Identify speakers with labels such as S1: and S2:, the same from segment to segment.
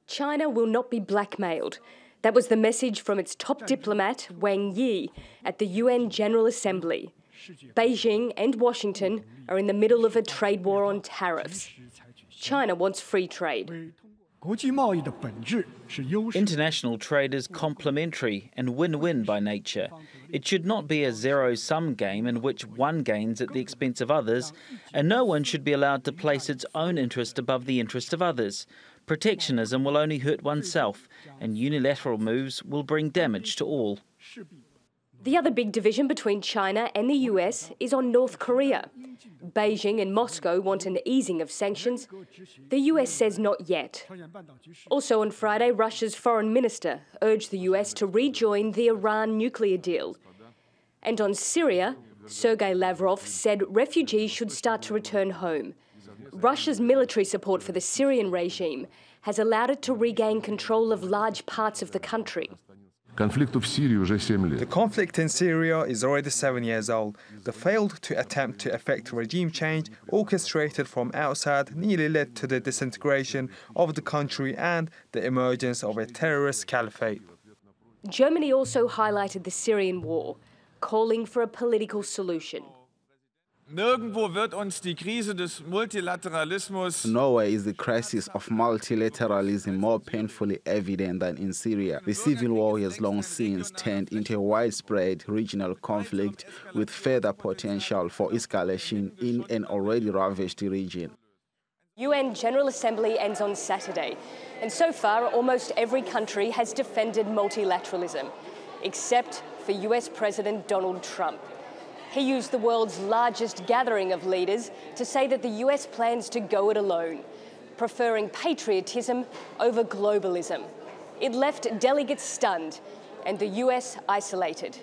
S1: China will not be blackmailed. That was the message from its top diplomat, Wang Yi, at the UN General Assembly. Beijing and Washington are in the middle of a trade war on tariffs. China wants free trade.
S2: International trade is complementary and win-win by nature. It should not be a zero-sum game in which one gains at the expense of others, and no one should be allowed to place its own interest above the interest of others. Protectionism will only hurt oneself, and unilateral moves will bring damage to all.
S1: The other big division between China and the US is on North Korea. Beijing and Moscow want an easing of sanctions. The US says not yet. Also on Friday, Russia's foreign minister urged the US to rejoin the Iran nuclear deal. And on Syria, Sergei Lavrov said refugees should start to return home. Russia's military support for the Syrian regime has allowed it to regain control of large parts of the country.
S3: The conflict in Syria is already 7 years old. The failed attempt to effect regime change, orchestrated from outside, nearly led to the disintegration of the country and the emergence of a terrorist caliphate.
S1: Germany also highlighted the Syrian war, calling for a political solution.
S4: Nirgendwo wird uns die Krise des Multilateralismus.
S5: Nowhere is the crisis of multilateralism more painfully evident than in Syria. The civil war has long since turned into a widespread regional conflict with further potential for escalation in an already ravaged region.
S1: UN General Assembly ends on Saturday, and so far almost every country has defended multilateralism, except for US President Donald Trump. He used the world's largest gathering of leaders to say that the US plans to go it alone, preferring patriotism over globalism. It left delegates stunned and the US isolated.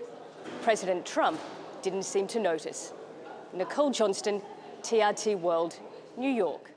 S1: President Trump didn't seem to notice. Nicole Johnston, TRT World, New York.